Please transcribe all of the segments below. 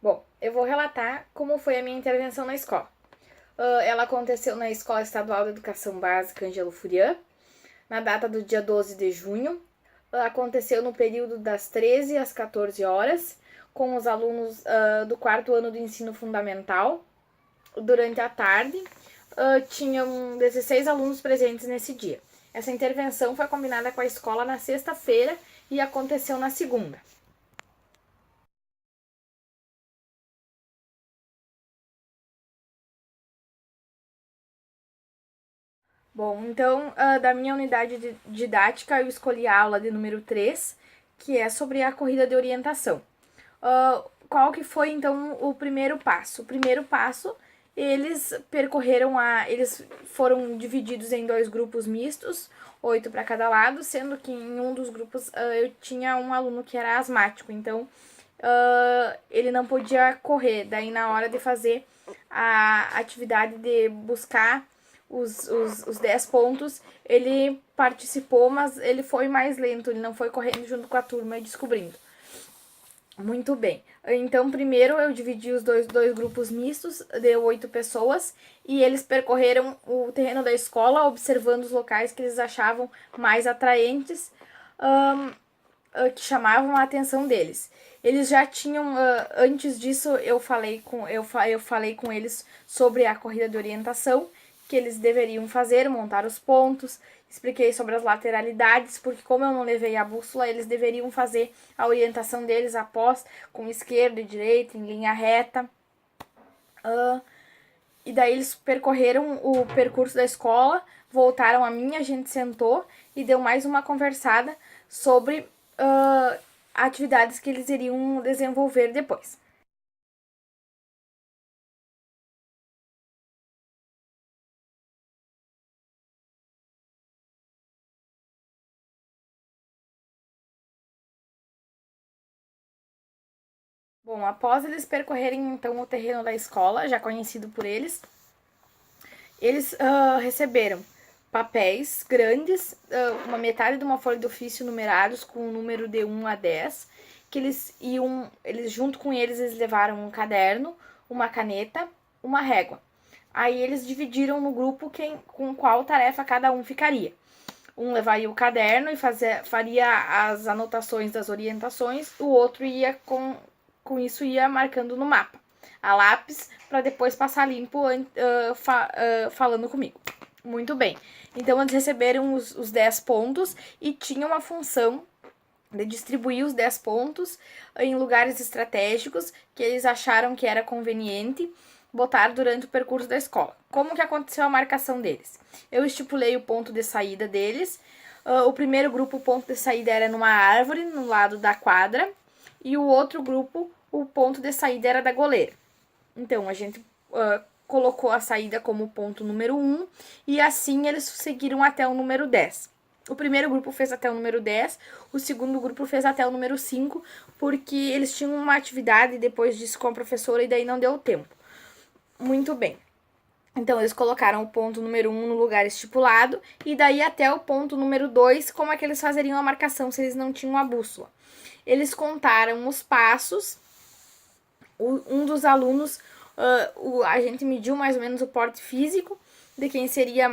Bom, eu vou relatar como foi a minha intervenção na escola. Ela aconteceu na Escola Estadual de Educação Básica Ângelo Furian, na data do dia 12 de junho. Aconteceu no período das 13 às 14 horas, com os alunos do quarto ano do ensino fundamental. Durante a tarde, tinham 16 alunos presentes nesse dia. Essa intervenção foi combinada com a escola na sexta-feira e aconteceu na segunda. Bom, então, da minha unidade didática, eu escolhi a aula de número 3, que é sobre a corrida de orientação. Qual que foi, então, o primeiro passo? O primeiro passo, eles foram divididos em dois grupos mistos, 8 para cada lado, sendo que em um dos grupos eu tinha um aluno que era asmático, então ele não podia correr. Daí, na hora de fazer a atividade de buscar os 10 pontos, ele participou, mas ele foi mais lento, ele não foi correndo junto com a turma e descobrindo. Muito bem. Então, primeiro eu dividi os dois grupos mistos de 8 pessoas e eles percorreram o terreno da escola, observando os locais que eles achavam mais atraentes, que chamavam a atenção deles. Eles já tinham, antes disso, eu falei com eles sobre a corrida de orientação, que eles deveriam fazer, montar os pontos, expliquei sobre as lateralidades, porque como eu não levei a bússola, eles deveriam fazer a orientação deles após, com esquerda e direita, em linha reta. E daí eles percorreram o percurso da escola, voltaram a mim, a gente sentou e deu mais uma conversada sobre atividades que eles iriam desenvolver depois. Bom, após eles percorrerem então o terreno da escola, já conhecido por eles, eles receberam papéis grandes, uma metade de uma folha de ofício numerados com o número de 1 a 10, que eles junto com eles, eles levaram um caderno, uma caneta, uma régua. Aí eles dividiram no grupo com qual tarefa cada um ficaria. Um levaria o caderno e faria as anotações das orientações, o outro ia com isso ia marcando no mapa, a lápis, para depois passar limpo falando comigo. Muito bem. Então eles receberam os 10 pontos e tinha uma função de distribuir os 10 pontos em lugares estratégicos que eles acharam que era conveniente botar durante o percurso da escola. Como que aconteceu a marcação deles? Eu estipulei o ponto de saída deles. O primeiro grupo, o ponto de saída era numa árvore, no lado da quadra, e o outro grupo, o ponto de saída era da goleira. Então, a gente colocou a saída como ponto número 1 e assim eles seguiram até o número 10. O primeiro grupo fez até o número 10, o segundo grupo fez até o número 5, porque eles tinham uma atividade depois disso com a professora e daí não deu tempo. Muito bem. Então, eles colocaram o ponto número 1 no lugar estipulado e daí até o ponto número 2, como é que eles fazeriam a marcação se eles não tinham a bússola. Eles contaram os passos, um dos alunos, a gente mediu mais ou menos o porte físico de quem seria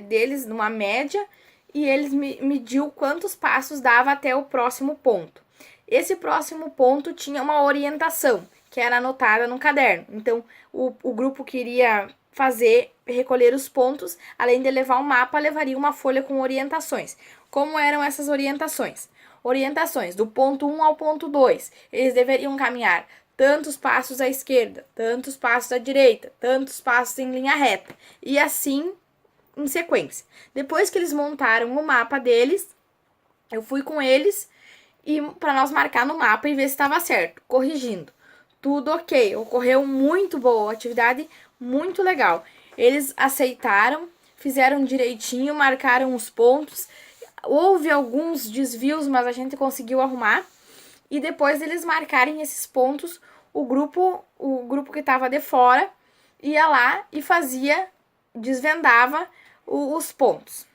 deles numa média e eles mediu quantos passos dava até o próximo ponto. Esse próximo ponto tinha uma orientação que era anotada no caderno. Então, o grupo queria recolher os pontos, além de levar um mapa, levaria uma folha com orientações. Como eram essas orientações? Orientações do ponto 1 ao ponto 2. Eles deveriam caminhar tantos passos à esquerda, tantos passos à direita, tantos passos em linha reta. E assim em sequência. Depois que eles montaram o mapa deles, eu fui com eles e para nós marcar no mapa e ver se estava certo, corrigindo. Tudo ok, ocorreu muito boa, atividade muito legal. Eles aceitaram, fizeram direitinho, marcaram os pontos. Houve alguns desvios, mas a gente conseguiu arrumar. E depois eles marcarem esses pontos, o grupo que estava de fora ia lá e desvendava os pontos.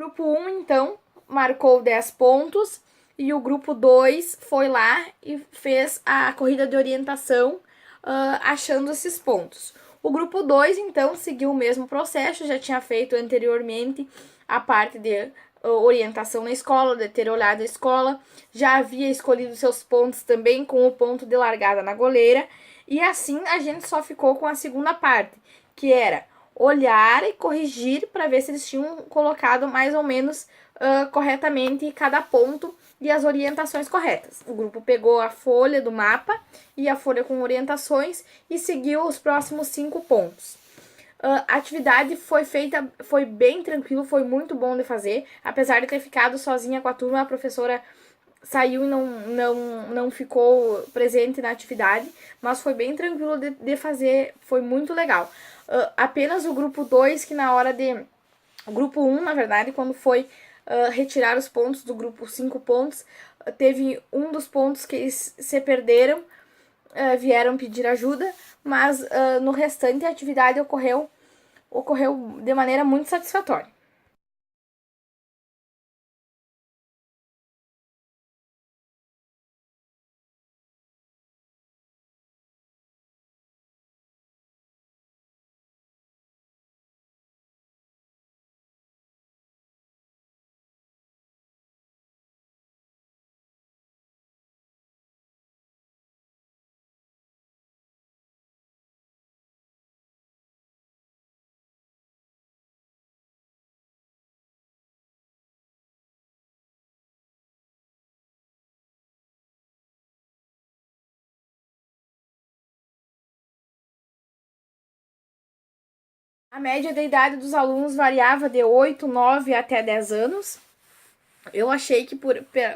Grupo 1, então, marcou 10 pontos e o grupo 2 foi lá e fez a corrida de orientação achando esses pontos. O grupo 2, então, seguiu o mesmo processo, já tinha feito anteriormente a parte de orientação na escola, de ter olhado a escola, já havia escolhido seus pontos também com o ponto de largada na goleira, e assim a gente só ficou com a segunda parte, que era olhar e corrigir para ver se eles tinham colocado mais ou menos corretamente cada ponto e as orientações corretas. O grupo pegou a folha do mapa e a folha com orientações e seguiu os próximos 5 pontos. A atividade foi feita, foi bem tranquilo, foi muito bom de fazer. Apesar de ter ficado sozinha com a turma, a professora saiu e não ficou presente na atividade, mas foi bem tranquilo de fazer, foi muito legal. Apenas o grupo 2, que na hora de... O grupo 1, na verdade, quando foi retirar os pontos do grupo 5 pontos, teve um dos pontos que eles se perderam, vieram pedir ajuda, mas no restante a atividade ocorreu de maneira muito satisfatória. A média da idade dos alunos variava de 8, 9 até 10 anos. Eu achei que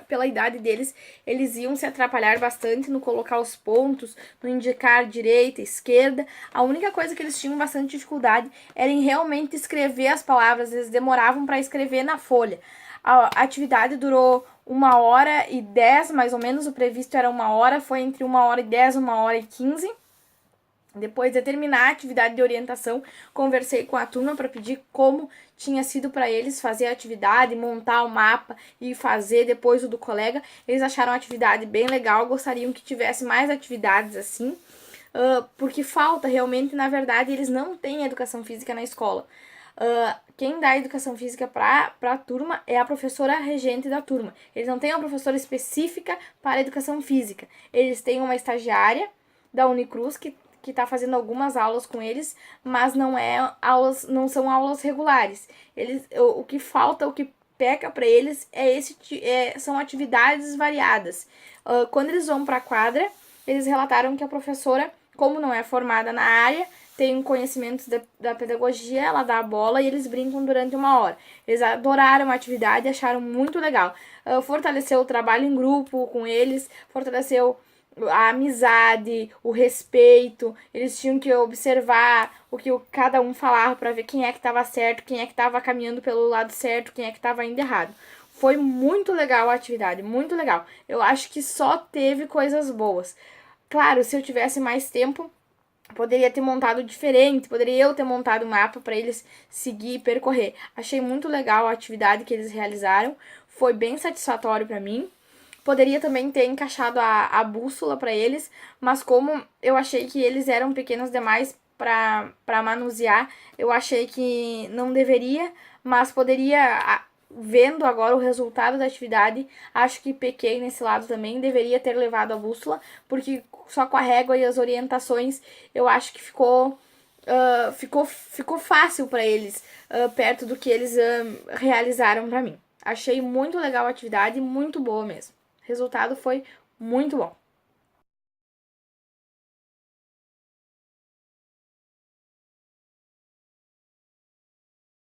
pela idade deles, eles iam se atrapalhar bastante no colocar os pontos, no indicar direita, esquerda. A única coisa que eles tinham bastante dificuldade era em realmente escrever as palavras, eles demoravam para escrever na folha. A atividade durou 1h10, mais ou menos, o previsto era 1 hora, foi entre 1h10 e 1h15. Depois de terminar a atividade de orientação, conversei com a turma para pedir como tinha sido para eles fazer a atividade, montar o mapa e fazer depois o do colega. Eles acharam a atividade bem legal, gostariam que tivesse mais atividades assim, porque falta realmente, na verdade, eles não têm educação física na escola. Quem dá educação física para a turma é a professora regente da turma. Eles não têm uma professora específica para educação física. Eles têm uma estagiária da Unicruz que está fazendo algumas aulas com eles, mas não são aulas regulares. O que falta, o que peca para eles são atividades variadas. Quando eles vão para a quadra, eles relataram que a professora, como não é formada na área, tem conhecimentos da pedagogia, ela dá a bola e eles brincam durante 1 hora. Eles adoraram a atividade, acharam muito legal. Fortaleceu o trabalho em grupo com eles, fortaleceu a amizade, o respeito. Eles tinham que observar o que cada um falava para ver quem é que estava certo, quem é que estava caminhando pelo lado certo, quem é que estava indo errado. Foi muito legal a atividade, muito legal. Eu acho que só teve coisas boas. Claro, se eu tivesse mais tempo, poderia ter montado diferente, poderia eu ter montado um mapa para eles seguir e percorrer. Achei muito legal a atividade que eles realizaram, foi bem satisfatório para mim. Poderia também ter encaixado a bússola para eles, mas como eu achei que eles eram pequenos demais para manusear, eu achei que não deveria, mas poderia, vendo agora o resultado da atividade, acho que pequei nesse lado também, deveria ter levado a bússola, porque só com a régua e as orientações eu acho que ficou fácil para eles, perto do que eles realizaram para mim. Achei muito legal a atividade, muito boa mesmo. O resultado foi muito bom.